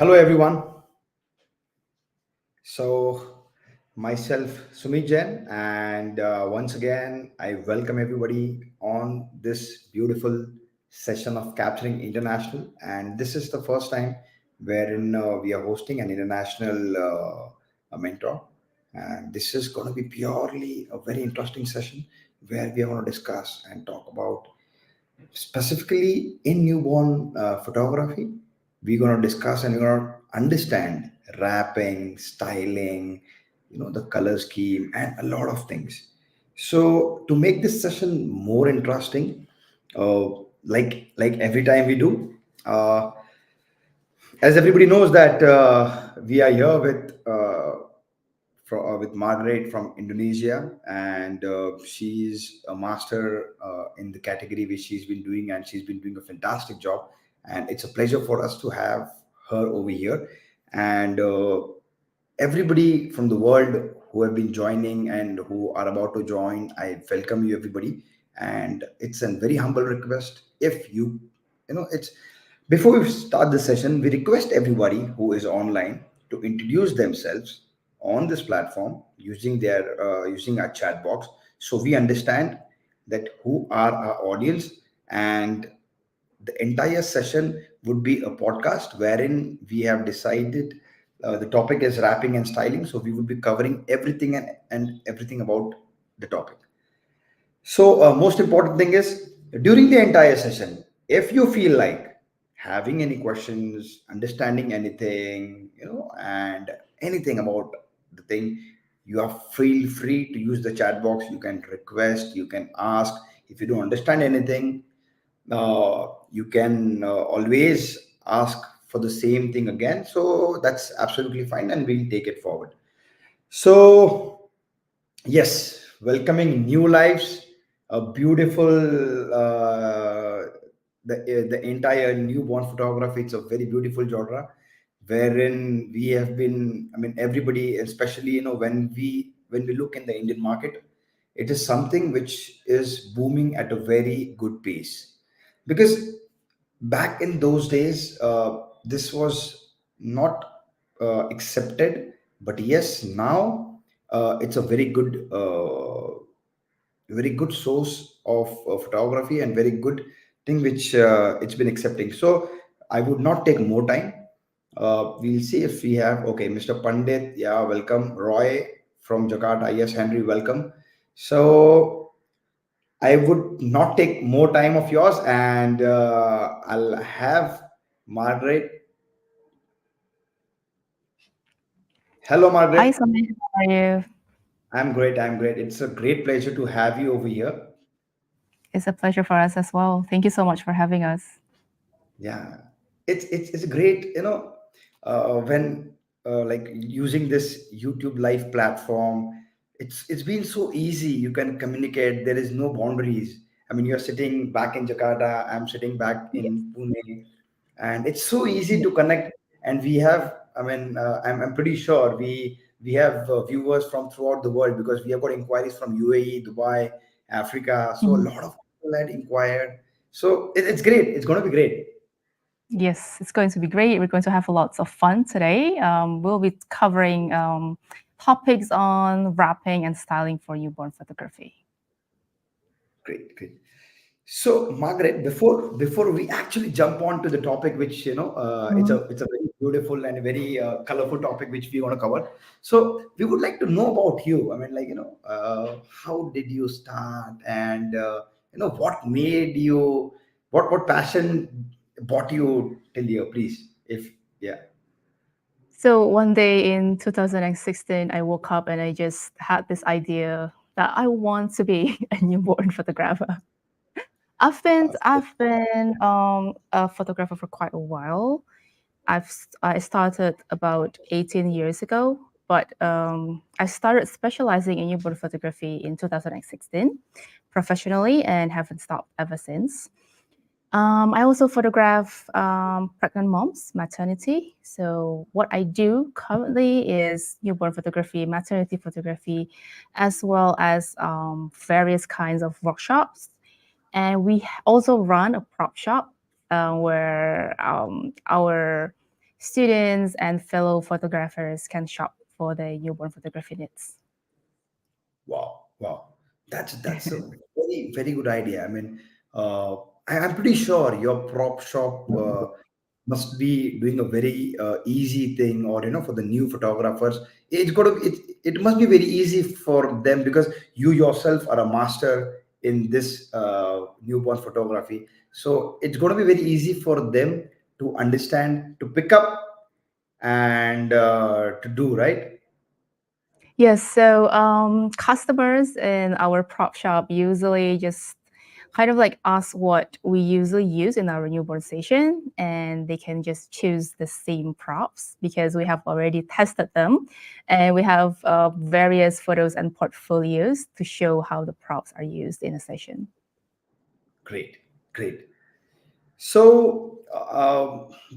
Hello, everyone. So, myself, Sumit Jain, and once again, I welcome everybody on this beautiful session of Capturing International. And this is the first time wherein we are hosting an international mentor. And this is going to be purely a very interesting session where we are going to discuss and talk about specifically in newborn photography. We're going to discuss and we're going to understand wrapping, styling, the color scheme, and a lot of things. So to make this session more interesting, uh, like every time we do, as everybody knows that we are here with Margaret from Indonesia, and she's a master in the category which she's been doing, and she's been doing a fantastic job. And it's a pleasure for us to have her over here. And everybody from the world who have been joining and who are about to join, I welcome you, everybody. And it's a very humble request. If it's before we start the session, we request everybody who is online to introduce themselves on this platform using our chat box, so we understand that who are our audience. And the entire session would be a podcast wherein we have decided the topic is wrapping and styling, so we would be covering everything and everything about the topic. So, most important thing is during the entire session, if you feel like having any questions, understanding anything, and anything about the thing, you are feel free to use the chat box. You can request, you can ask. If you don't understand anything, you can always ask for the same thing again. So that's absolutely fine, and we'll take it forward. So, yes, welcoming new lives, a beautiful, the entire newborn photography. It's a very beautiful genre, wherein we have been. I mean, everybody, especially when we look in the Indian market, it is something which is booming at a very good pace, because back in those days, this was not accepted. But yes, now it's a very good source of photography, and very good thing which it's been accepting. So I would not take more time. We'll see if we have, okay, Mr. Pandit, yeah, welcome. Roy from Jakarta, yes, Henry, welcome. So I would not take more time of yours, and I'll have Margaret. Hello, Hi, Margaret. Samir. How are you? I'm great. I'm great. It's a great pleasure to have you over here. It's a pleasure for us as well. Thank you so much for having us. Yeah, it's great. When like using this YouTube live platform, it's been so easy. You can communicate. There is no boundaries. I mean, you're sitting back in Jakarta. I'm sitting back Yes. in Pune, and it's so easy Yes. to connect. And we have, I mean, I'm pretty sure we have viewers from throughout the world, because we have got inquiries from UAE, Dubai, Africa. So a Mhm. lot of people had inquired. So it's great. It's going to be great. Yes, it's going to be great. We're going to have lots of fun today. We'll be covering topics on wrapping and styling for newborn photography. Great, great. So, Margaret, before we actually jump on to the topic, which Mhm. it's a very beautiful and very colorful topic which we want to cover. So, we would like to know about you. I mean, like, how did you start, and what made you, what passion brought you till here, please? If yeah, So one day in 2016, I woke up and I just had this idea that I want to be a newborn photographer. I've been a photographer for quite a while. I started about 18 years ago, but I started specializing in newborn photography in 2016 professionally and haven't stopped ever since. I also photograph pregnant moms, maternity. So what I do currently is newborn photography, maternity photography, as well as various kinds of workshops. And we also run a prop shop where our students and fellow photographers can shop for the newborn photography needs. Wow, wow, that's a very good idea. I mean, I'm pretty sure your prop shop must be doing a very easy thing, or for the new photographers, it must be very easy for them because you yourself are a master in this newborn photography. So it's going to be very easy for them to understand, to pick up, and to do right. Yes, so customers in our prop shop usually just kind of like ask what we usually use in our newborn station, and they can just choose the same props because we have already tested them, and we have various photos and portfolios to show how the props are used in a session. Great, great. So,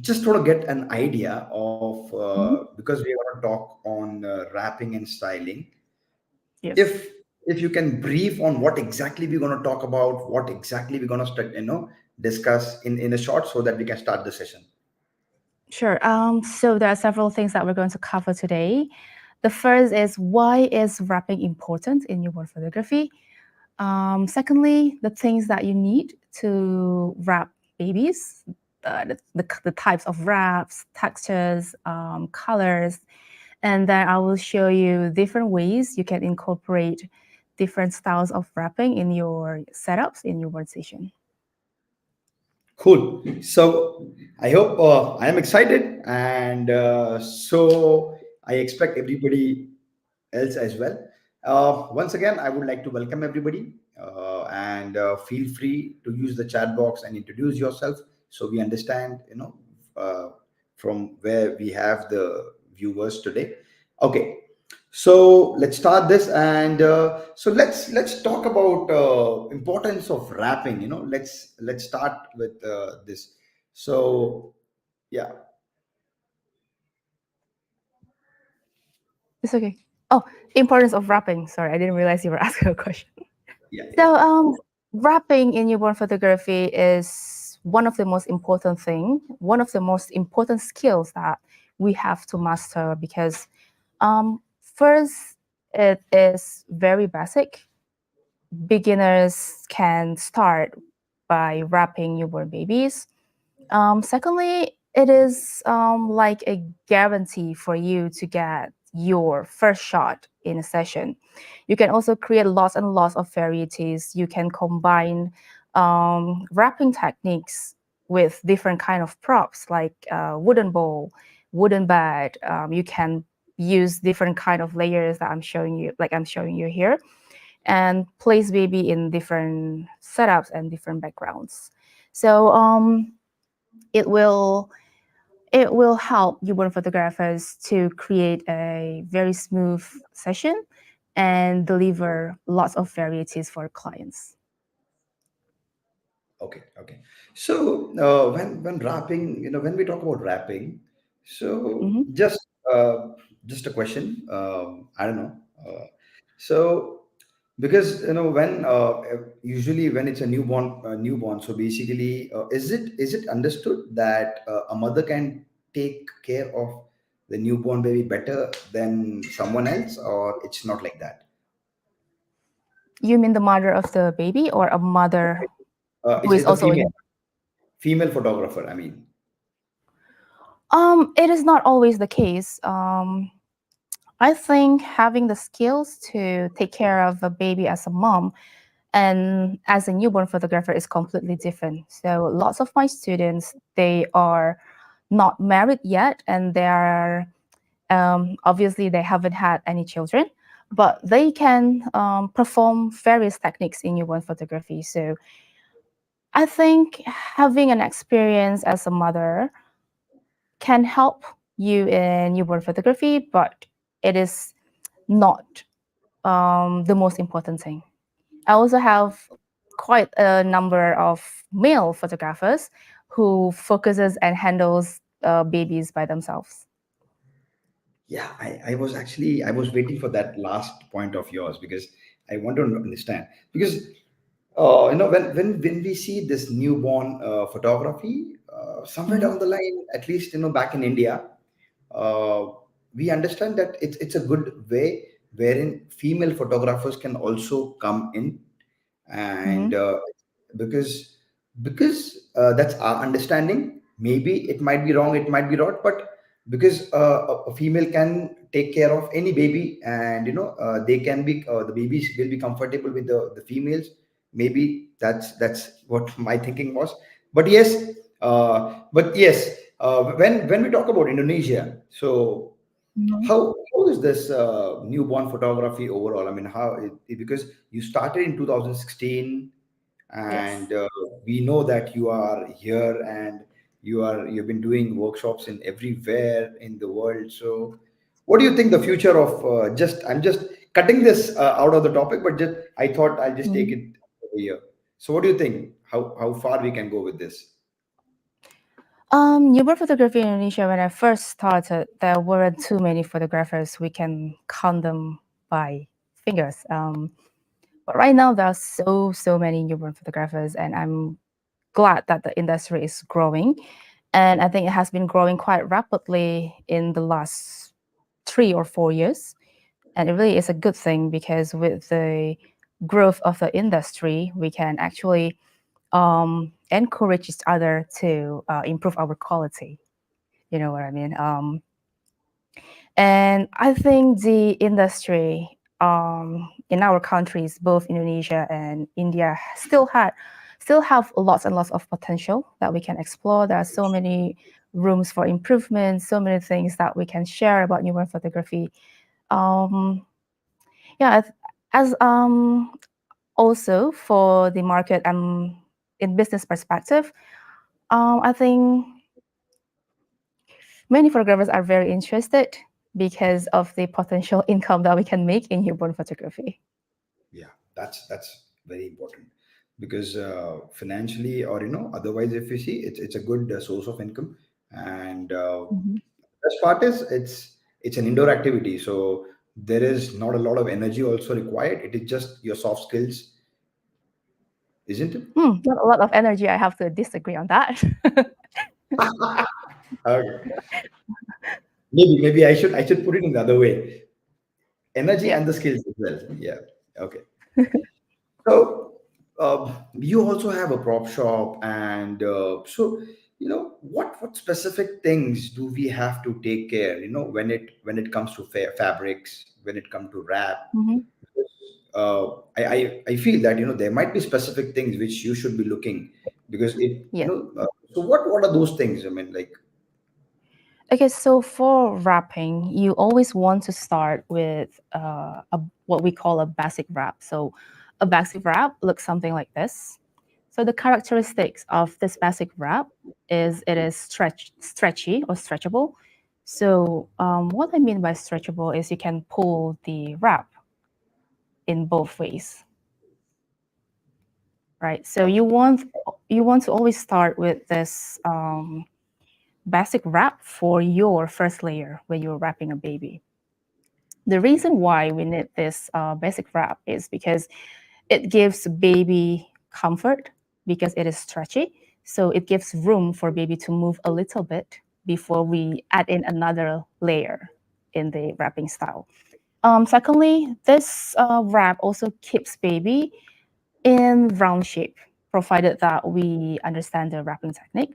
just want to get an idea of Mhm. because we are going to talk on wrapping and styling. Yes. If you can brief on what exactly we're going to talk about, what exactly we're going to discuss in a short, so that we can start the session. Sure. So there are several things that we're going to cover today. The first is, why is wrapping important in newborn photography? Secondly, the things that you need to wrap babies, the types of wraps, textures, colors, and then I will show you different ways you can incorporate different styles of wrapping in your setups in your workstation. Cool. So I hope I am excited, and so I expect everybody else as well. Once again, I would like to welcome everybody, and feel free to use the chat box and introduce yourself, so we understand, uh, from where we have the viewers today. Okay, so let's start this, and so let's talk about importance of wrapping. Let's start with this. So yeah, It's okay. Oh, importance of wrapping. Sorry, I didn't realize you were asking a question. yeah, yeah. So, wrapping in newborn photography is one of the most important thing, one of the most important skills that we have to master because, first, it is very basic. Beginners can start by wrapping newborn babies. Secondly, it is like a guarantee for you to get your first shot in a session. You can also create lots and lots of varieties. You can combine wrapping techniques with different kind of props like wooden bowl, wooden bed. You can use different kind of layers that I'm showing you here, and place baby in different setups and different backgrounds. So it will it will help newborn photographers to create a very smooth session and deliver lots of varieties for clients. Okay, okay. So when wrapping, when we talk about wrapping, so Mhm. just a question. I don't know. So because when usually when it's a newborn, so basically, is it understood that a mother can take care of the newborn baby better than someone else, or it's not like that? You mean the mother of the baby or a mother who is It's the also a female photographer, I mean. it is not always the case. I think having the skills to take care of a baby as a mom and as a newborn photographer is completely different. So lots of my students, they are not married yet, and they are obviously they haven't had any children, but they can perform various techniques in newborn photography. So I think having an experience as a mother can help you in newborn photography, but it is not the most important thing. I also have quite a number of male photographers who focuses and handles babies by themselves. Yeah, I was waiting for that last point of yours, because I want to understand, because when we see this newborn photography, somewhere Mhm. down the line, at least back in India, uh, we understand that it's a good way wherein female photographers can also come in, and Mhm. because that's our understanding. Maybe it might be wrong, it might be right, but because a female can take care of any baby, and they can be the babies will be comfortable with the females. Maybe that's what my thinking was. But yes, when we talk about Indonesia, so Mhm. how is this newborn photography overall? I mean, because you started in 2016, Yes. and we know that you are here, and you've been doing workshops in everywhere in the world. So what do you think the future of just I'm just cutting this out of the topic, but just I thought I'll just take Mhm. it over here. So what do you think, how far we can go with this? Newborn photography in Indonesia, when I first started, there weren't too many photographers. We can count them by fingers. But right now, there are so many newborn photographers, and I'm glad that the industry is growing. And I think it has been growing quite rapidly in the last 3 or 4 years. And it really is a good thing because with the growth of the industry, we can actually encourage each other to improve our quality. You know what I mean? And I think the industry in our countries, both Indonesia and India, still have lots and lots of potential that we can explore. There are so many rooms for improvement, so many things that we can share about newborn photography. Um, yeah, as also for the market in business perspective, I think many photographers are very interested because of the potential income that we can make in newborn photography. Yeah, that's very important, because financially, or otherwise, if you see, it's a good source of income. And Mhm. best part is it's an indoor activity, so there is not a lot of energy also required. It is just your soft skills, isn't it? Not a lot of energy. I have to disagree on that. Okay. Maybe I should put it in the other way: energy Yeah. and the skills as well. Yeah. Okay. So you also have a prop shop, and so what specific things do we have to take care? When it comes to fabrics, when it comes to wrap. Mhm. I feel that there might be specific things which you should be looking, because it Yeah. so what are those things? I mean, like. Okay, so for wrapping, you always want to start with what we call a basic wrap. So a basic wrap looks something like this. So the characteristics of this basic wrap is it is stretchy or stretchable. So what I mean by stretchable is you can pull the wrap in both ways, right? So Okay. you want to always start with this basic wrap for your first layer when you're wrapping a baby. The reason why we need this basic wrap is because it gives baby comfort because it is stretchy. So it gives room for baby to move a little bit before we add in another layer in the wrapping style. Secondly, this wrap also keeps baby in round shape, provided that we understand the wrapping technique.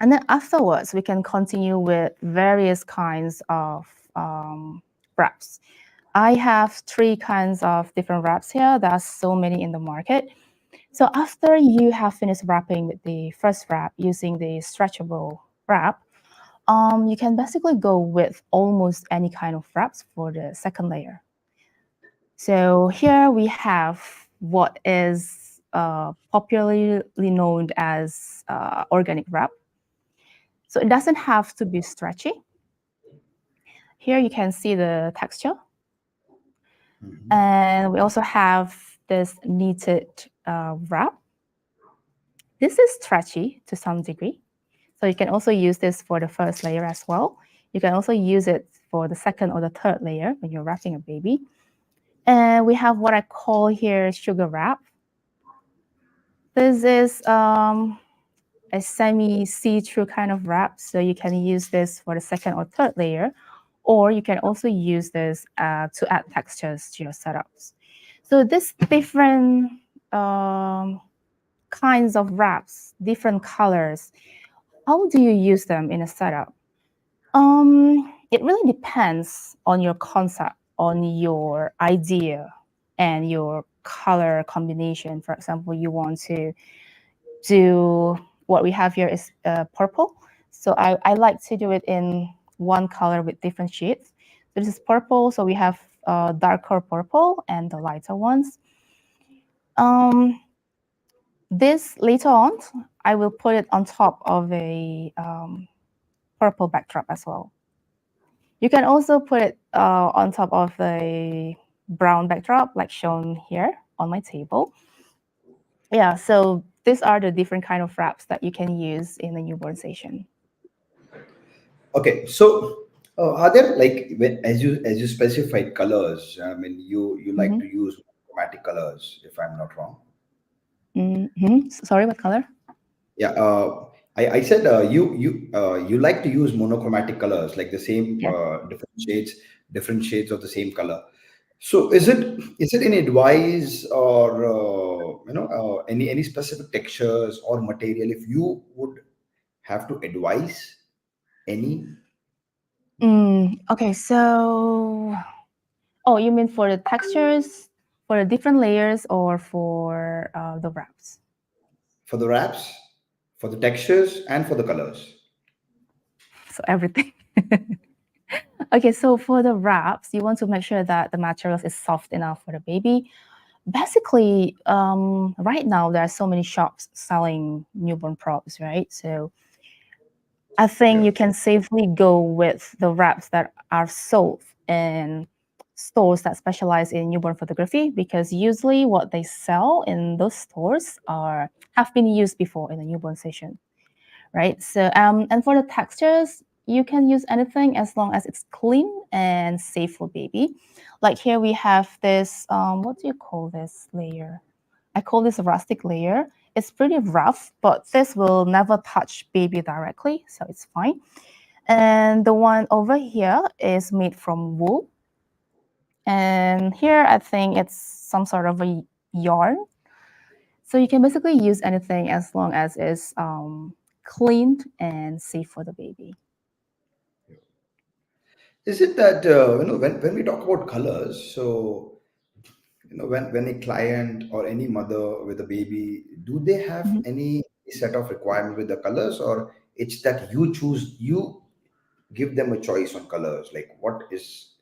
And then afterwards, we can continue with various kinds of wraps. I have three kinds of different wraps here. There are so many in the market. So after you have finished wrapping with the first wrap using the stretchable wrap, you can basically go with almost any kind of wraps for the second layer. So here we have what is popularly known as organic wrap. So it doesn't have to be stretchy. Here you can see the texture. Mhm. And we also have this knitted wrap. This is stretchy to some degree. So you can also use this for the first layer as well. You can also use it for the second or the third layer when you're wrapping a baby. And we have what I call here sugar wrap. This is a semi see-through kind of wrap. So you can use this for the second or third layer, or you can also use this to add textures to your setups. So this different um, kinds of wraps, different colors. How do you use them in a setup? It really depends on your concept, on your idea, and your color combination. For example, you want to do what we have here is purple. So I like to do it in one color with different shades. So this is purple. So we have darker purple and the lighter ones. Um, this later on, I will put it on top of a purple backdrop as well. You can also put it on top of a brown backdrop like shown here on my table. Yeah, so these are the different kind of wraps that you can use in a newborn session. Okay, so are there like as you specified colors? I mean, you like Mm-hmm. to use chromatic colors, if I'm not wrong. Mm-hmm. Sorry, what color? Yeah, I said you like to use monochromatic colors, like the same Yes. different shades of the same color. So is it any advice or any specific textures or material if you would have to advise any Okay, so oh, you mean for the textures, for the different layers, or for the wraps? for the wraps, for the textures, and for the colors? So everything. Okay, so for the wraps, you want to make sure that the materials is soft enough for the baby. Basically, right now there are so many shops selling newborn props, right? So I think Yeah. you can safely go with the wraps that are sold in stores that specialize in newborn photography because usually what they sell in those stores are have been used before in a newborn session, right? So and for the textures, you can use anything as long as it's clean and safe for baby. Like here we have this what do you call this layer? I call this a rustic layer. It's pretty rough, but this will never touch baby directly, so it's fine. And the one over here is made from wool. And here I think it's some sort of a yarn. So you can basically use anything as long as it's cleaned and safe for the baby. Is it that when we talk about colors, so when a client or any mother with a baby, do they have Mhm. any set of requirement with the colors, or it's that you give them a choice on colors? Like, what is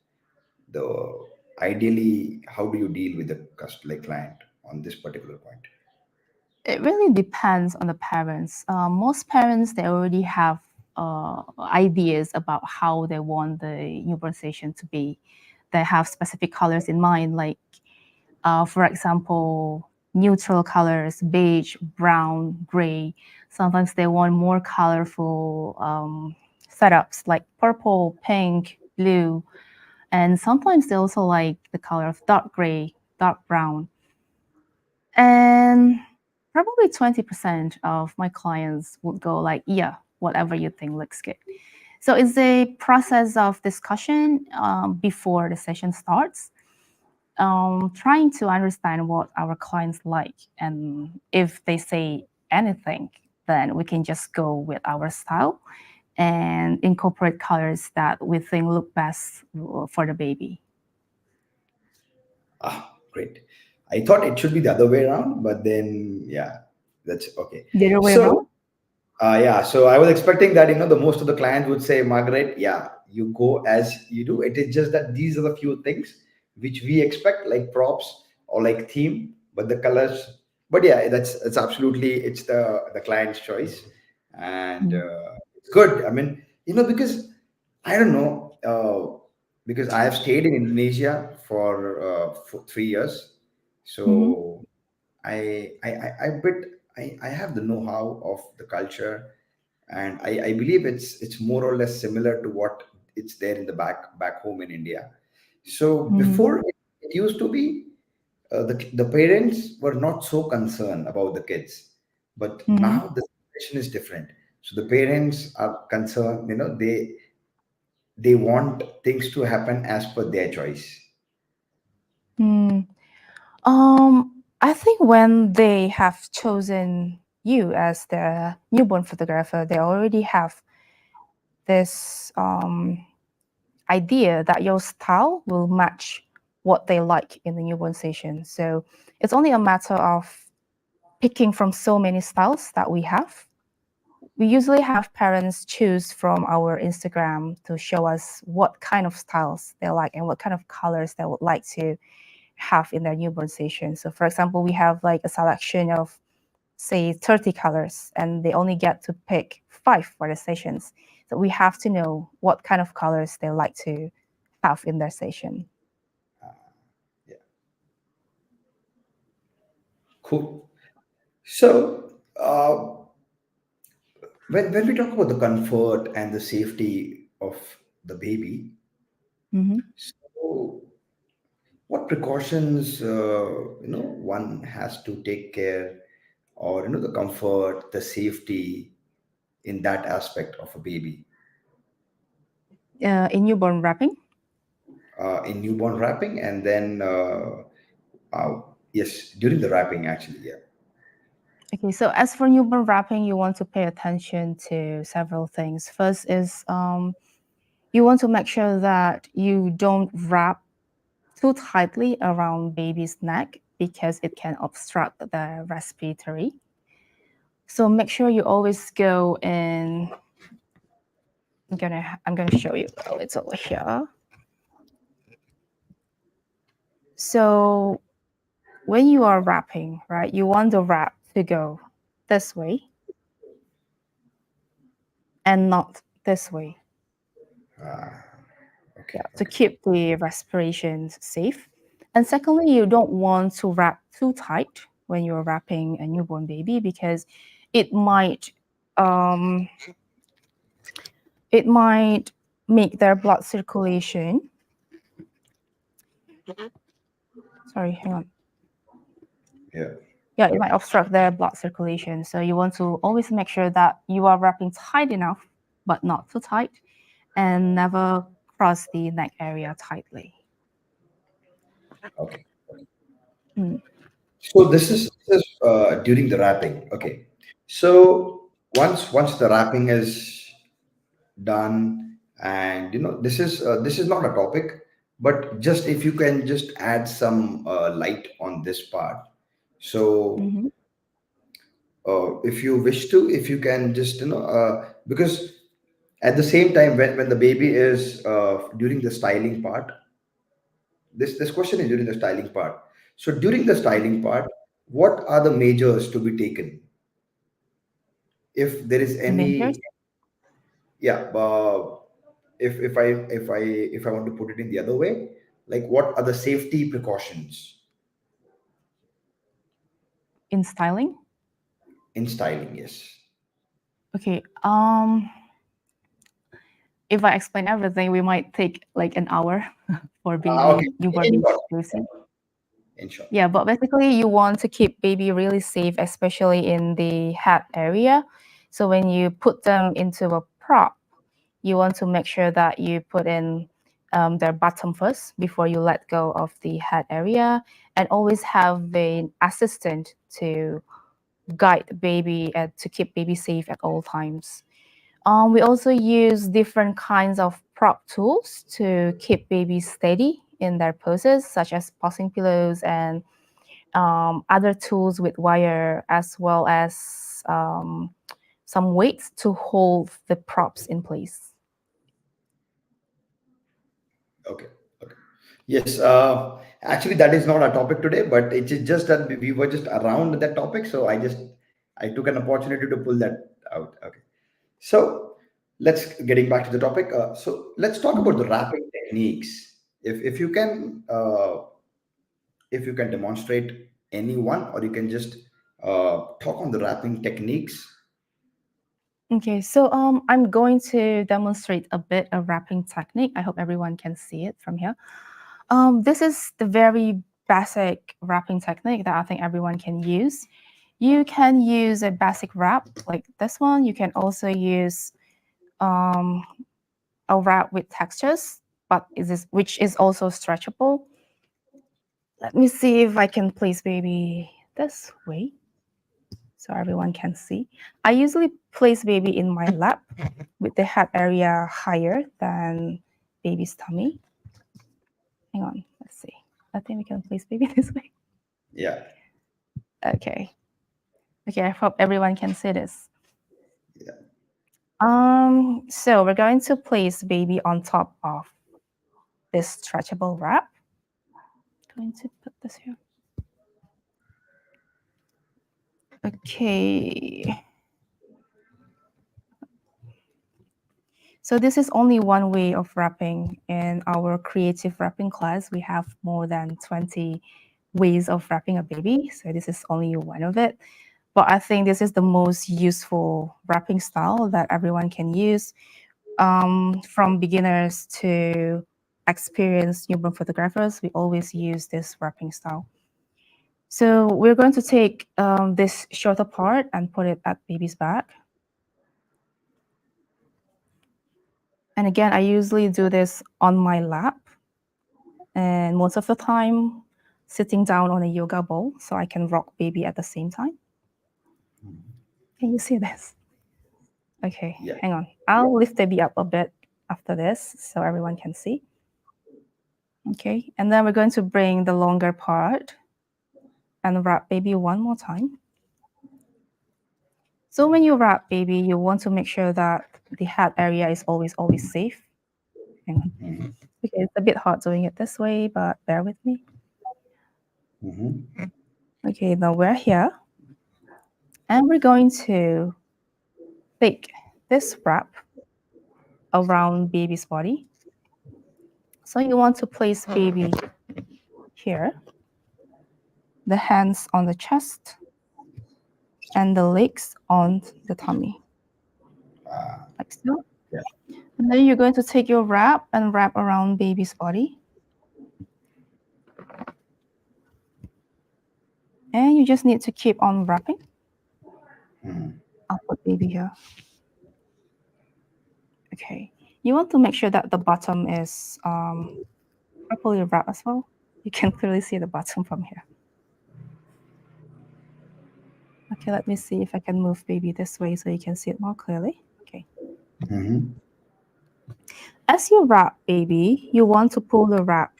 the ideally, how do you deal with the customer, like client, on this particular point? It really depends on the parents. Most parents they already have ideas about how they want the newborn session to be. They have specific colors in mind, like for example, neutral colors, beige, brown, gray. Sometimes they want more colorful setups like purple, pink, blue, and sometimes they also like the color of dark gray, dark brown. And probably 20% of my clients would go like, yeah, whatever you think looks good. So it's a process of discussion before the session starts, trying to understand what our clients like. And if they say anything, then we can just go with our style and incorporate colors that we think look best for the baby. Ah, great. I thought it should be the other way around, but then yeah, that's okay. The other way So around? yeah, so I was expecting that the most of the clients would say, Margaret, yeah, you go as you do. It is just that these are the few things which we expect, like props or like theme, but the colors. But yeah, that's absolutely it's the client's choice, and Mm-hmm. it's good. I mean, because I don't know, because I have stayed in Indonesia for 3 years, Mm-hmm. so I bit I have the know-how of the culture, and I believe it's more or less similar to what it's there in the back home in India. So Mm-hmm. before it used to be the parents were not so concerned about the kids, but Mm-hmm. now the situation is different. So the parents are concerned, they want things to happen as per their choice. Hmm. I think when they have chosen you as the newborn photographer, they already have this idea that your style will match what they like in the newborn session. So it's only a matter of picking from so many styles that we have. We usually have parents choose from our Instagram to show us what kind of styles they like and what kind of colors they would like to have in their newborn session. So, for example, we have like a selection of, say, 30 colors, and they only get to pick 5 for the sessions. So, we have to know what kind of colors they like to have in their session. Yeah, cool. So when we talk about the comfort and the safety of the baby, Mhm. so what precautions one has to take care, or the comfort, the safety in that aspect of a baby, In newborn wrapping. in newborn wrapping, and then yes, during the wrapping actually, yeah. Okay, so as for newborn wrapping, you want to pay attention to several things. First is you want to make sure that you don't wrap too tightly around baby's neck because it can obstruct the respiratory. So make sure you always go in. I'm gonna show you a little here. So when you are wrapping, right, you want the wrap to go this way and not this way. Ah, Yeah, okay, to okay, keep the respiration safe. And secondly, you don't want to wrap too tight when you're wrapping a newborn baby because it might um, it might make their blood circulation. Sorry, hang on. yeah, Yeah, it might obstruct their blood circulation. So you want to always make sure that you are wrapping tight enough, but not too tight, and never cross the neck area tightly. okay. Mm. So this is during the wrapping. Okay. So once the wrapping is done, and this is not a topic, but just if you can just add some light on this part. So Mhm. if you wish to, if you can just because at the same time, when the baby is during the styling part, this question is during the styling part. So during the styling part, what are the measures to be taken, if there is Measures any? Yeah, if I want to put it in the other way, like what are the safety precautions in styling. in styling? Yes. Okay. If I explain everything, we might take like an hour for Okay. baby newborn In baby short, dosing. in short. Yeah, but basically you want to keep baby really safe, especially in the head area. So when you put them into a prop, you want to make sure that you put in their bottom first before you let go of the head area, and always have an assistant to guide the baby and to keep baby safe at all times. We also use different kinds of prop tools to keep babies steady in their poses, such as posing pillows and other tools with wire, as well as some weights to hold the props in place. Okay. Okay. Yes. Actually, that is not our topic today, but it is just that we were just around that topic, so I took an opportunity to pull that out. Okay. So let's getting back to the topic. So let's talk about Mhm. the wrapping techniques. If you can demonstrate any one, or you can just talk on the wrapping techniques. Okay, so I'm going to demonstrate a bit of wrapping technique. I hope everyone can see it from here. This is the very basic wrapping technique that I think everyone can use. You can use a basic wrap like this one. You can also use um, a wrap with textures, but which is also stretchable. Let me see if I can place baby this way so everyone can see. I usually place baby in my lap with the head area higher than baby's tummy. Hang on, let's see. I think we can place baby this way. Yeah. Okay. Okay, I hope everyone can see this. Yeah. So we're going to place baby on top of this stretchable wrap. Going to put this here. Okay. So this is only one way of wrapping. In our creative wrapping class, we have more than 20 ways of wrapping a baby. So this is only one of it. But I think this is the most useful wrapping style that everyone can use, from beginners to experienced newborn photographers. We always use this wrapping style. So we're going to take this shorter part and put it at baby's back. And again, I usually do this on my lap, and most of the time sitting down on a yoga ball so I can rock baby at the same time. Can you see this? Okay, Yeah. hang on. I'll lift baby up a bit after this so everyone can see. Okay, and then we're going to bring the longer part and wrap baby one more time. So when you wrap baby, you want to make sure that the head area is always safe. Hang on. Okay, it's a bit hard doing it this way, but bear with me. Mm-hmm. Okay, now we're here, and we're going to take this wrap around baby's body. So you want to place baby here, the hands on the chest, and the legs on the tummy, like so. Yeah. And then you're going to take your wrap and wrap around baby's body. And you just need to keep on wrapping. I'll put baby here. Okay. You want to make sure that the bottom is properly wrapped as well. You can clearly see the bottom from here. Okay, let me see if I can move baby this way so you can see it more clearly. Okay. Mm-hmm. As you wrap baby, you want to pull the wrap,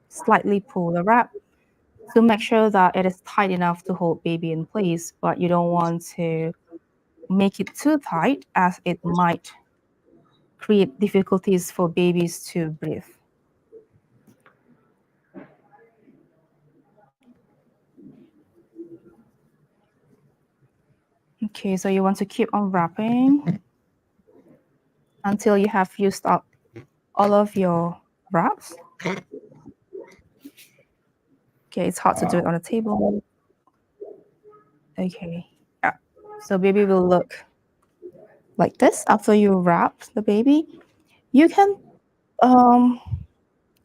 slightly pull the wrap to make sure that it is tight enough to hold baby in place, but you don't want to make it too tight as it might create difficulties for babies to breathe. Okay, so you want to keep on wrapping until you have used up all of your wraps. Okay, it's hard to do it on a table. Okay, yeah. So baby will look like this after you wrap the baby. You can um,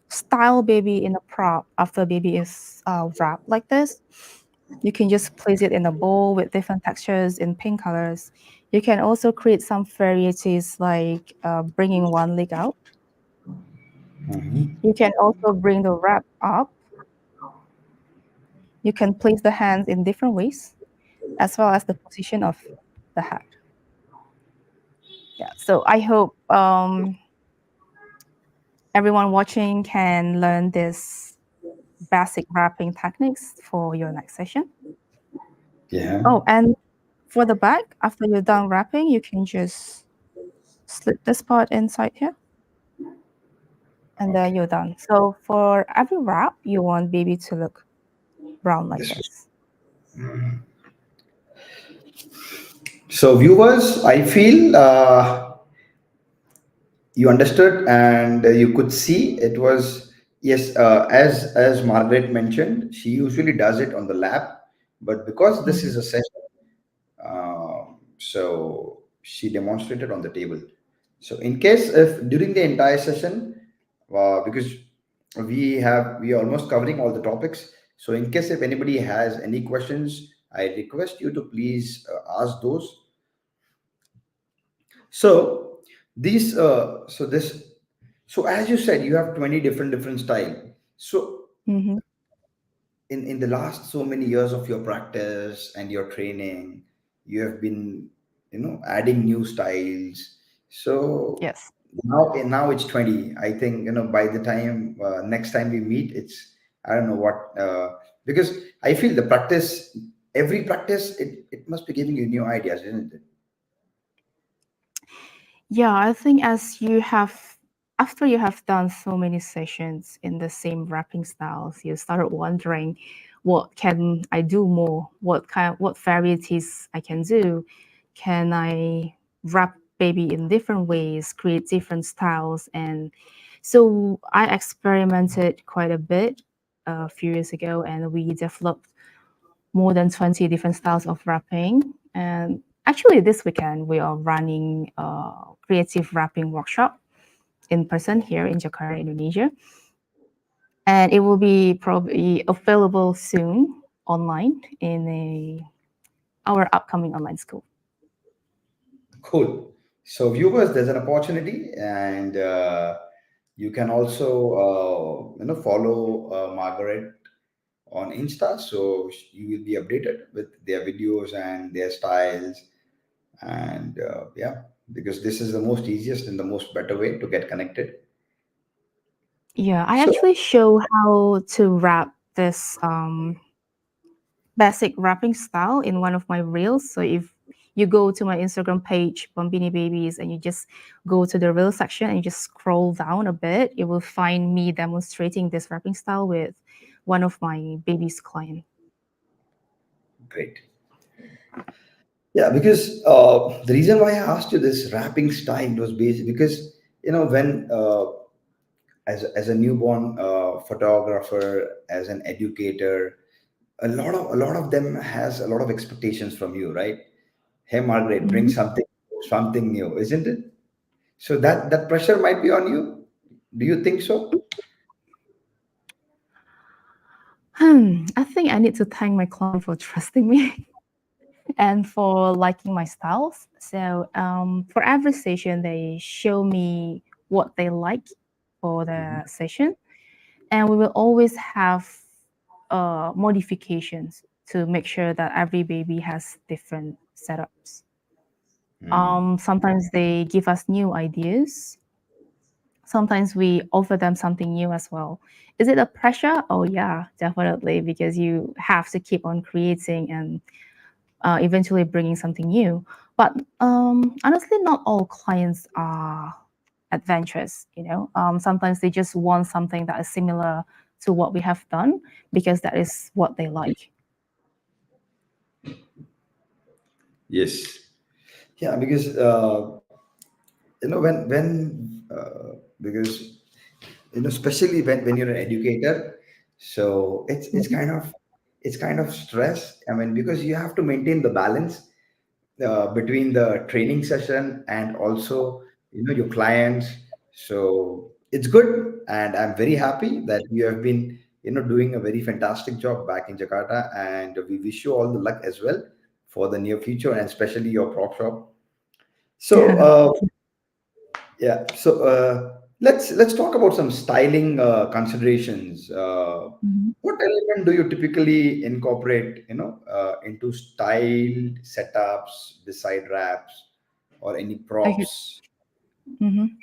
style baby in a prop after baby is wrapped like this. You can just place it in a bowl with different textures in pink colors. You can also create some varieties like bringing one leg out. You can also bring the wrap up. You can place the hands in different ways, as well as the position of the head. Yeah, so I hope everyone watching can learn this basic wrapping techniques for your next session. Yeah. Oh, and for the back, after you're done wrapping, you can just slip this part inside here, and then Okay. you're done. So for every wrap, you want baby to look brown like This was. this. So, viewers, I feel you understood and you could see it was, yes, as Margaret mentioned, she usually does it on the lap, but because this Mhm. is a session, so she demonstrated on the table. So in case if during the entire session, because we are almost covering all the topics, so in case if anybody has any questions, I request you to please ask those. So these, so this, so as you said, you have 20 different style. So Mm-hmm. in the last so many years of your practice and your training, you have been, adding new styles. So Yes. now it's 20. I think, by the time next time we meet, it's, I don't know what, because I feel the practice, every practice, it must be giving you new ideas, isn't it? Yeah, I think after you have done so many sessions in the same wrapping styles, you started wondering, what can I do more? What varieties I can do? Can I wrap baby in different ways, create different styles? And so I experimented quite a bit a few years ago, and we developed more than 20 different styles of wrapping. And actually, this weekend, we are running a creative wrapping workshop in person here in Jakarta, Indonesia. And it will be probably available soon online in our upcoming online school. Cool. So, viewers, there's an opportunity, and you can also, follow Margaret on Insta, so you will be updated with their videos and their styles, and yeah, because this is the most easiest and the most better way to get connected. Yeah, I So, actually show how to wrap this basic wrapping style in one of my reels. So if you go to my Instagram page, Bombini Babies, and you just go to the reel section and you just scroll down a bit, you will find me demonstrating this wrapping style with one of my baby's client. great. Yeah, because the reason why I asked you this wrapping style was based because, when as a newborn photographer, as an educator, a lot of them has a lot of expectations from you, right? Hey, Margaret, bring Mhm. something new, isn't it? So that pressure might be on you. Do you think so? I think I need to thank my client for trusting me and for liking my styles. So for every session, they show me what they like for the Mhm. session, and we will always have modifications to make sure that every baby has different setups. Mm. Sometimes they give us new ideas. Sometimes we offer them something new as well. Is it a pressure? Oh yeah, definitely, because you have to keep on creating and eventually bringing something new. But honestly, not all clients are adventurous. Sometimes they just want something that is similar to what we have done because that is what they like. Yes. Yeah, because because especially when you're an educator, so it's Mhm. kind of stress. I mean, because you have to maintain the balance between the training session and also your clients. So it's good, and I'm very happy that you have been doing a very fantastic job back in Jakarta, and we wish you all the luck as well for the near future, and especially your prop shop. So Thank you. yeah, so let's talk about some styling considerations. Mhm. What element do you typically incorporate, into styled setups beside wraps or any Okay. props? Mhm.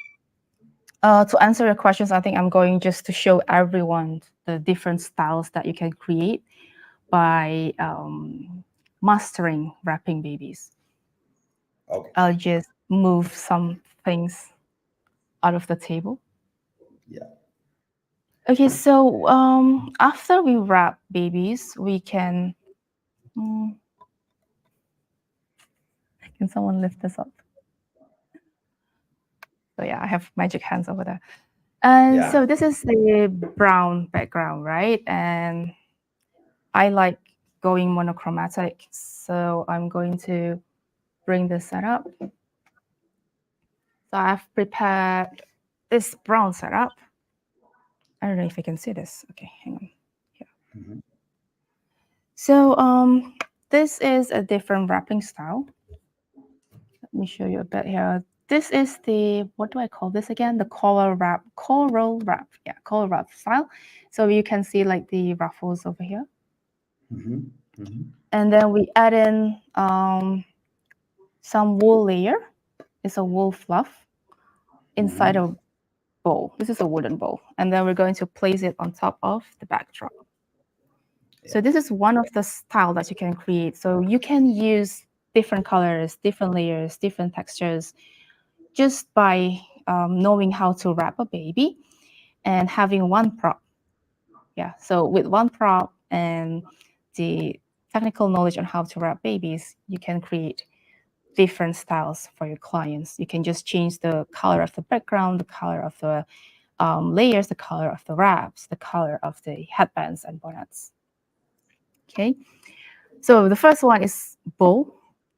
To answer your questions, I think I'm going just to show everyone the different styles that you can create by mastering wrapping babies. Okay, I'll just move some things out of the table. yeah. Okay, so after we wrap babies, we mm, can someone lift this up? So yeah, I have magic hands over there. And Yeah. so this is the brown background, right? And I like going monochromatic. So I'm going to bring this setup. So I've prepared this brown setup. I don't know if you can see this. Okay, hang on. Here. Mhm. So this is a different wrapping style. Let me show you a bit here. This is the, what do I call this again? The coral wrap. Yeah, coral wrap style. So you can see like the ruffles over here. Mm-hmm. Mm-hmm. And then we add in some wool layer. It's a wool fluff inside Mm-hmm. a bowl. This is a wooden bowl. And then we're going to place it on top of the backdrop. So Yeah. this is one of the style that you can create. So you can use different colors, different layers, different textures just by knowing how to wrap a baby and having one prop. Yeah, so with one prop and the technical knowledge on how to wrap babies, you can create different styles for your clients. You can just change the color of the background, the color of the layers, the color of the wraps, the color of the headbands and bonnets. Okay, so the first one is bow,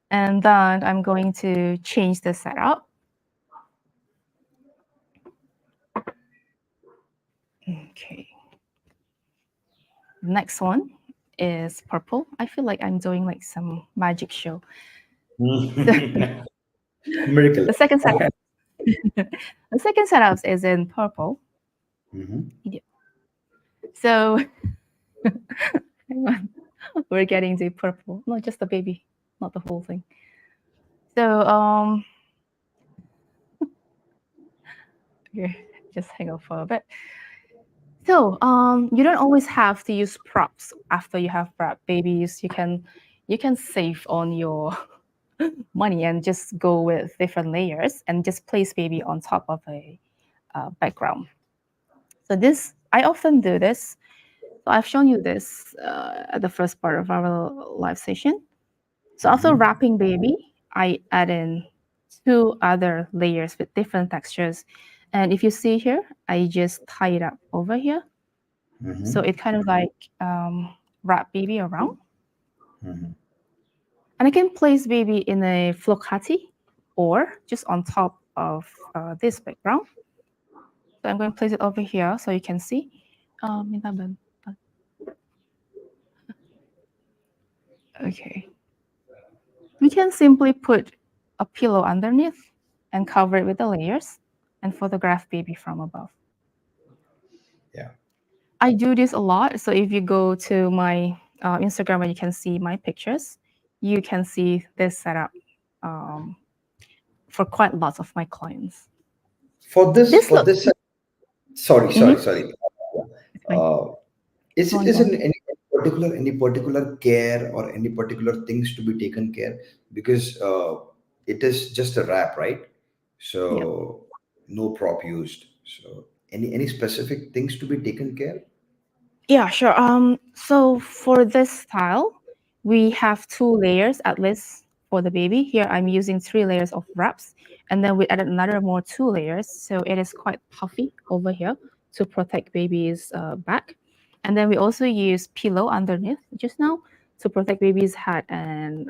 and then I'm going to change the setup. Okay, next one is purple. I feel like I'm doing like some magic show. So Miracle. the second setup, the second setup is in purple. Mm-hmm. Yeah. So hang on. We're getting the purple, not just the baby, not the whole thing. So okay, just hang on for a bit. So you don't always have to use props after you have wrapped babies. You can save on your money and just go with different layers and just place baby on top of a background. So this I often do this. So I've shown you this at the first part of our live session. So after Mm-hmm. wrapping baby, I add in two other layers with different textures. And if you see here, I just tie it up over here. So Mm-hmm. it kind of like um, wrap baby around. Mm-hmm. And I can place baby in a flocati or just on top of this background. So I'm going to place it over here so you can see. Minta bantu. Okay. We can simply put a pillow underneath and cover it with the layers and photograph baby from above. Yeah. I do this a lot. So if you go to my Instagram and you can see my pictures, you can see this setup um, for quite lots of my clients. For this, This for looks, this, sorry, sorry, mhm, sorry. it's fine. Uh, Go on, is go on. it any particular care or any particular things to be taken care, because it is just a wrap, right? Yeah. So no prop used. So any specific things to be taken care? Yeah, sure. So for this style, we have two layers at least for the baby. Here I'm using three layers of wraps, and then we added another more two layers, so it is quite puffy over here to protect baby's back. And then we also use pillow underneath just now to protect baby's head and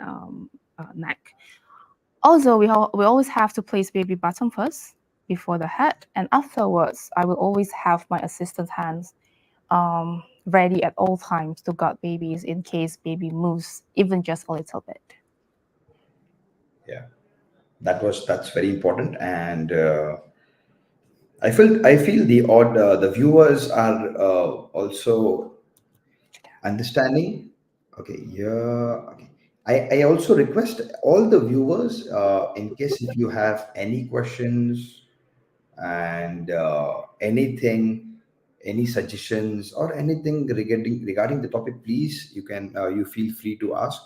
neck. Also, we always have to place baby bottom first before the head, and afterwards, I will always have my assistant hands ready at all times to guard babies in case baby moves even just a little bit. Yeah, that's very important, and I feel the viewers are also understanding. Okay, yeah. Okay, I also request all the viewers, in case if you have any questions and anything, any suggestions or anything regarding the topic, please, you feel free to ask.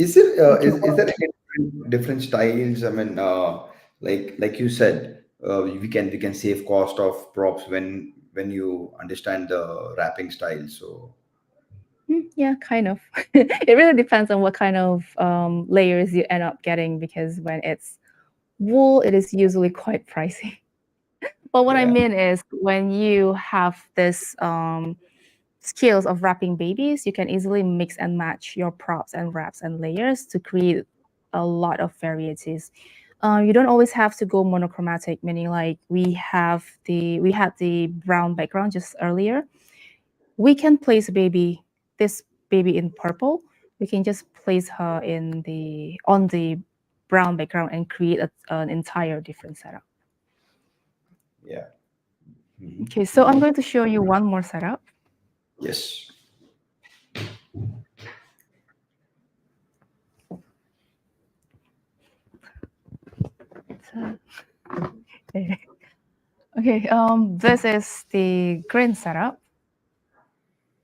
Okay. Is there any different styles? I mean, like you said, we can save cost of props when you understand the wrapping style. So Yeah, kind of. It really depends on what kind of layers you end up getting because when it's wool, it is usually quite pricey. But what I yeah, mean is when you have this skills of wrapping babies, you can easily mix and match your props and wraps and layers to create a lot of varieties. You don't always have to go monochromatic, meaning like we had the brown background just earlier. We can place a baby this baby in purple, we can just place her in the on the brown background and create an entire different setup. Yeah. Okay, so I'm going to show you one more setup. Yes. So, okay. Okay, this is the green setup.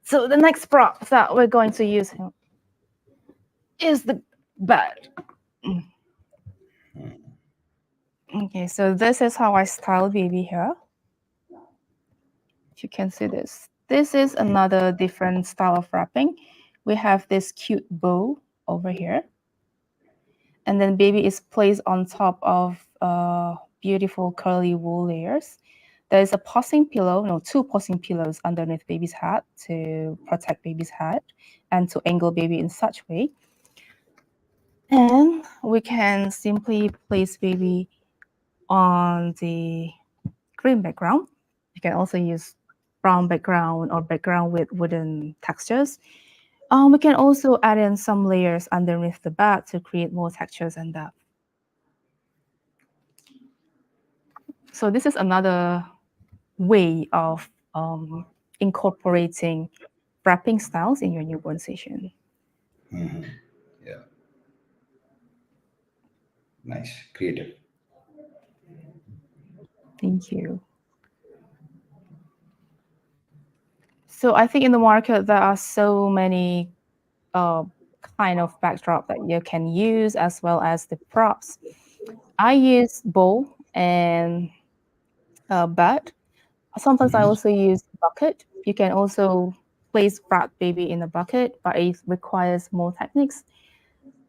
So the next prop that we're going to use is the bed. Okay, so this is how I style baby here. If you can see this. This is another different style of wrapping. We have this cute bow over here. And then baby is placed on top of beautiful curly wool layers. There is a posing pillow, no, two posing pillows underneath baby's head to protect baby's head and to angle baby in such way. And we can simply place baby on the green background. You can also use brown background or background with wooden textures. We can also add in some layers underneath the bed to create more textures and depth. So this is another way of incorporating wrapping styles in your newborn session. Yeah. Nice. Creative. Thank you. So I think in the market there are so many uh, kind of backdrop that you can use as well as the props. I use bowl and bed. Sometimes I also use bucket. You can also place wrap baby in a bucket, but it requires more techniques.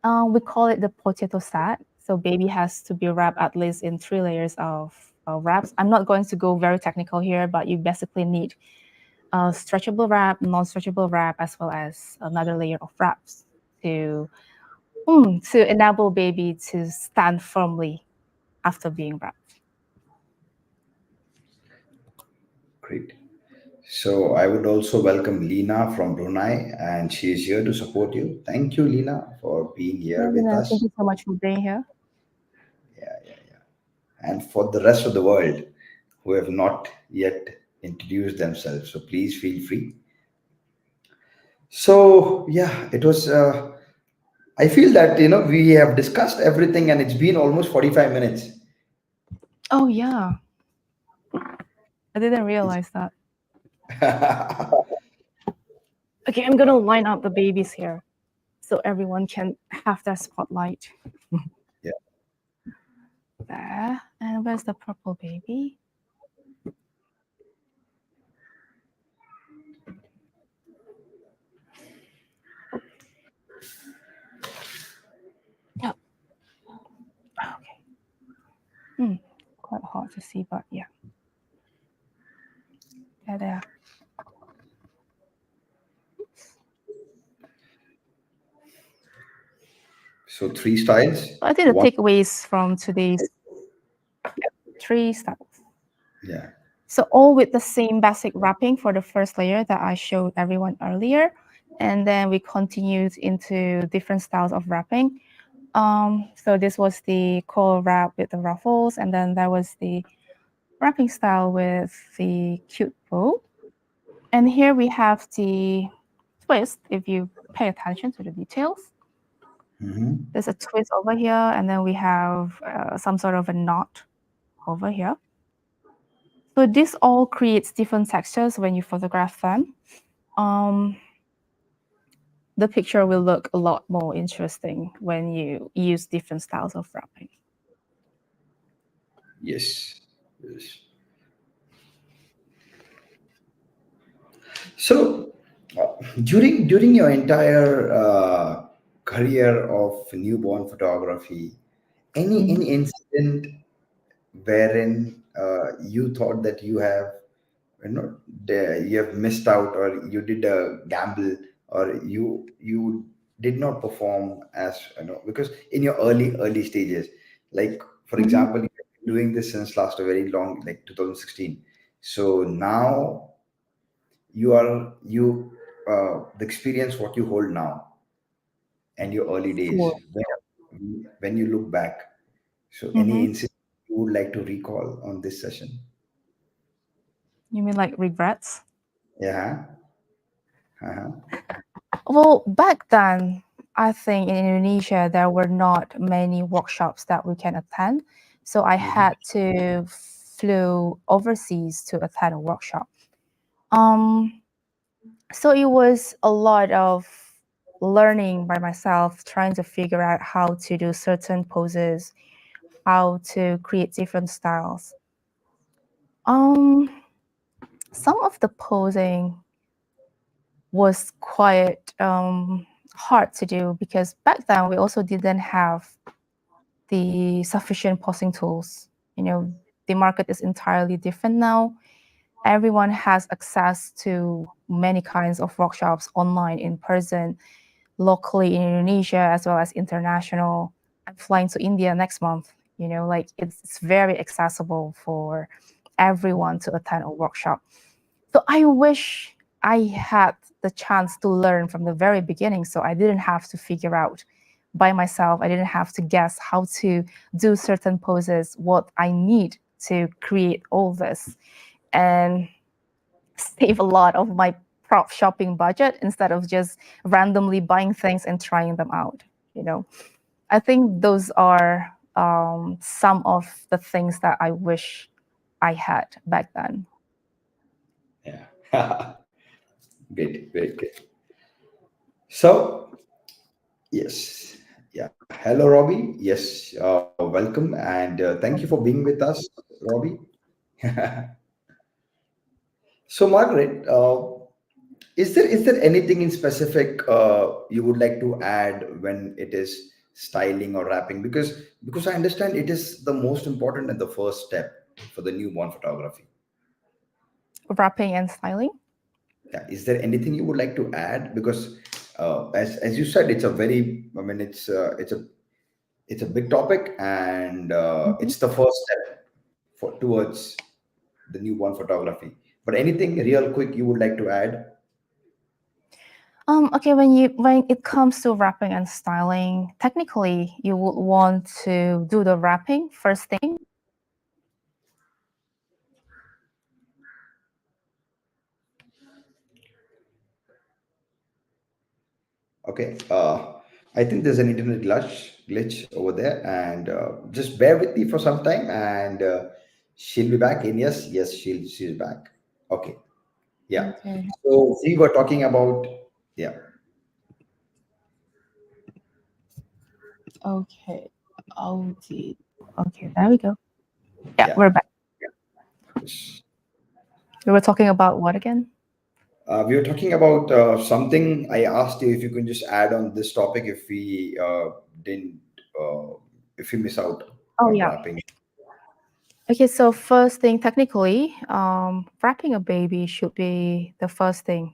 We call it the potato set. So baby has to be wrapped at least in 3 layers of wraps. I'm not going to go very technical here, but you basically need a stretchable wrap, non-stretchable wrap, as well as another layer of wraps to enable baby to stand firmly after being wrapped. Great. So I would also welcome Lena from Brunei, and she is here to support you. Thank you, Lena, for being here with Marina, thank us. you so much for being here. Yeah, yeah, yeah. And for the rest of the world who have not yet introduced themselves, so please feel free. So yeah, it was. I feel that we have discussed everything, and it's been almost 45 minutes. Oh yeah, I didn't realize that. Okay, I'm gonna line up the babies here so everyone can have their spotlight. Yeah. There. And where's the purple baby? Oh, okay. Quite hard to see, but yeah. There they are. So three styles. So I think the One. takeaways from today's 3 styles. Yeah. So all with the same basic wrapping for the first layer that I showed everyone earlier. And then we continued into different styles of wrapping. So this was the core wrap with the ruffles, and then there was the wrapping style with the cute bow. And here we have the twist, if you pay attention to the details. There's a twist over here, and then we have some sort of a knot over here. So this all creates different textures when you photograph them. The picture will look a lot more interesting when you use different styles of wrapping. Yes. Yes. So, during your entire career of newborn photography, any incident wherein you thought that you know you have missed out, or you did a gamble, or you did not perform as because in your early stages, like for example, you've been doing this since last a very long, like 2016. So now you the experience what you hold now and your early days For when you look back. So any mm-hmm. incident you would like to recall on this session? You mean like regrets? Yeah. Uh-huh. Well, back then, I think in Indonesia there were not many workshops that we can attend, so I Hmm. had to flew overseas to attend a workshop. Um, so it was a lot of learning by myself, trying to figure out how to do certain poses, how to create different styles. Um, some of the posing was quite hard to do because back then we also didn't have the sufficient posing tools. You know, the market is entirely different now. Everyone has access to many kinds of workshops online, in person, locally in Indonesia, as well as international. I'm flying to India next month. You know, like it's very accessible for everyone to attend a workshop. So I wish I had the chance to learn from the very beginning so I didn't have to figure out by myself. I didn't have to guess how to do certain poses, what I need to create all this, and save a lot of my prop shopping budget instead of just randomly buying things and trying them out. You know, I think those are some of the things that I wish I had back then. Yeah. Great, great, great. So, yes. Yeah. Hello, Robbie. Yes. Welcome and thank you for being with us, Robbie. So, Margaret, is there anything in specific you would like to add when it is styling or wrapping? Because I understand it is the most important and the first step for the newborn photography. Wrapping and styling. Yeah. Is there anything you would like to add? Because as you said, it's a very, I mean, it's a big topic, and Mhm. it's the first step towards the newborn photography. But anything real quick you would like to add? Okay, when it comes to wrapping and styling, technically you would want to do the wrapping first thing. Okay. I think there's an internet glitch over there, and just bear with me for some time, and she'll be back. And yes, she's back. Okay. Yeah. Okay. So we were talking about, yeah, Okay. Okay. Okay, there we go. Yeah, yeah. we're back. Yes. We were talking about what again? We were talking about something. I asked you if you can just add on this topic if we didn't, uh, if we miss out Oh on yeah. wrapping. Okay, so first thing, technically, wrapping a baby should be the first thing.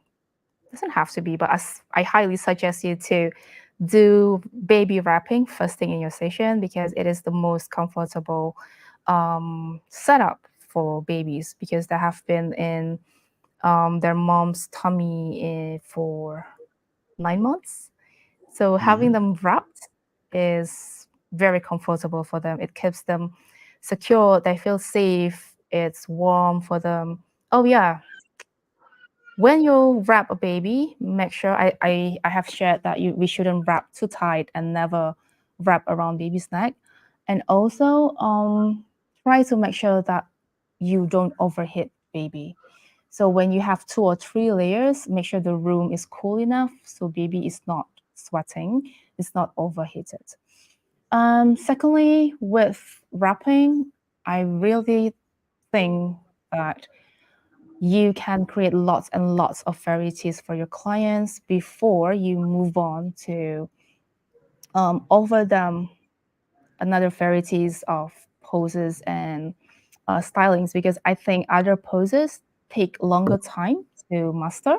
Doesn't have to be, but as I highly suggest you to do baby wrapping first thing in your session because it is the most comfortable setup for babies because they have been in their mom's tummy for 9 months. So having Hmm. them wrapped is very comfortable for them. It keeps them secure. They feel safe. It's warm for them. Oh yeah, when you wrap a baby, make sure I have shared that we shouldn't wrap too tight and never wrap around baby's neck. And also try to make sure that you don't overheat baby. So when you have 2 or 3 layers, make sure the room is cool enough so baby is not sweating, it's not overheated. Secondly, with wrapping, I really think that you can create lots and lots of varieties for your clients before you move on to offer them another varieties of poses and stylings because I think other poses take longer time to master.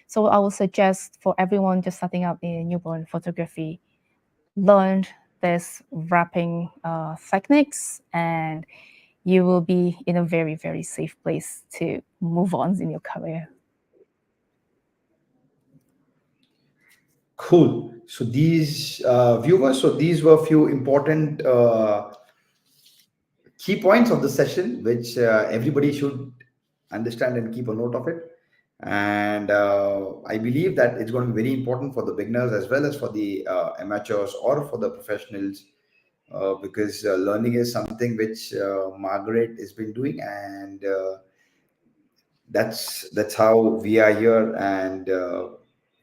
So I would suggest for everyone just starting out in newborn photography, learn this wrapping techniques and you will be in a very, very safe place to move on in your career. Cool. So these viewers, so these were few important key points of the session, which everybody should understand and keep a note of it. And I believe that it's going to be very important for the beginners as well as for the amateurs or for the professionals, because learning is something which Margaret has been doing, and that's how we are here. And a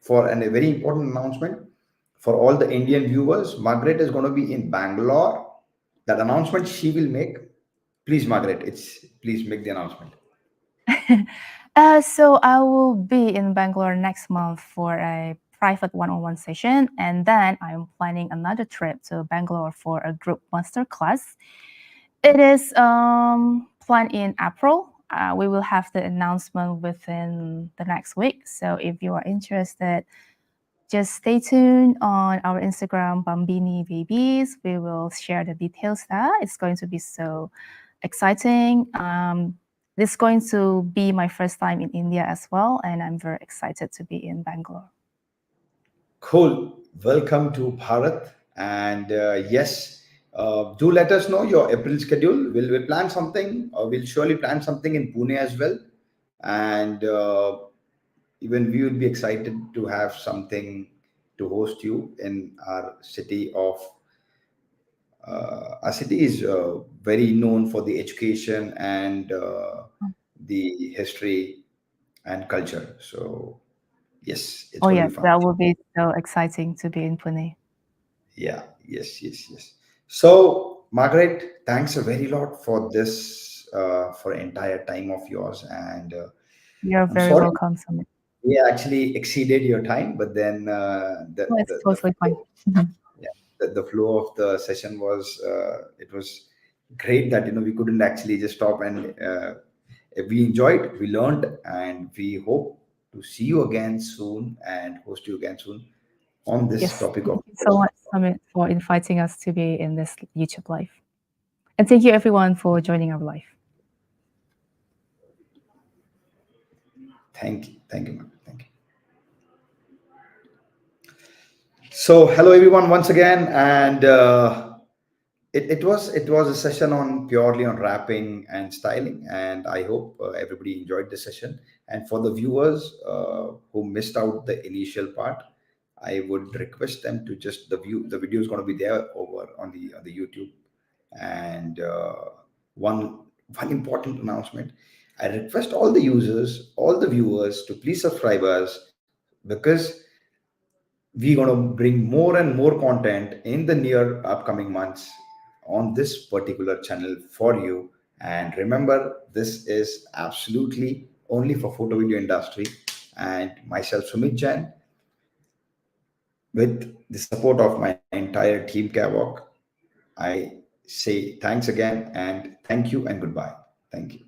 very important announcement for all the Indian viewers, Margaret is going to be in Bangalore. That announcement she will make. Please, Margaret, it's please make the announcement. So I will be in Bangalore next month for a private one-on-one session, and then I'm planning another trip to Bangalore for a group master class. It is planned in April. We will have the announcement within the next week. So if you are interested, just stay tuned on our Instagram, Bambini Babies. We will share the details there. It's going to be so exciting. This is going to be my first time in India as well, and I'm very excited to be in Bangalore. Cool. Welcome to Bharat. And yes, do let us know your April schedule. We'll plan something. We'll surely plan something in Pune as well. And even we would be excited to have something to host you in our city of. Our city is very known for the education and the history and culture. So yes, it's Oh going to yes, be fun. that will be so exciting to be in Pune. Yeah, yes, yes, yes. So, Margaret, thanks a very lot for this, for entire time of yours. And You're I'm very sorry welcome, Sumit. we actually exceeded your time, but then Oh, it's totally fine. yeah, the flow of the session was it was great that we couldn't actually just stop, and we enjoyed, we learned, and we hope to see you again soon and host you again soon on this Yes, topic of. thank you so much, Sumit, for inviting us to be in this YouTube live. And thank you everyone for joining our live. Thank you, Margaret. Thank you. So, hello everyone once again, and it was a session on purely on wrapping and styling, and I hope everybody enjoyed the session. And for the viewers who missed out the initial part, I would request them to just the video is going to be there over on the YouTube. And one important announcement: I request all the users, all the viewers to please subscribe us, because we're going to bring more and more content in the near upcoming months on this particular channel for you. And remember, this is absolutely only for photo video industry. And myself, Sumit Jain, with the support of my entire team Kavok, I say thanks again, and thank you and goodbye. Thank you.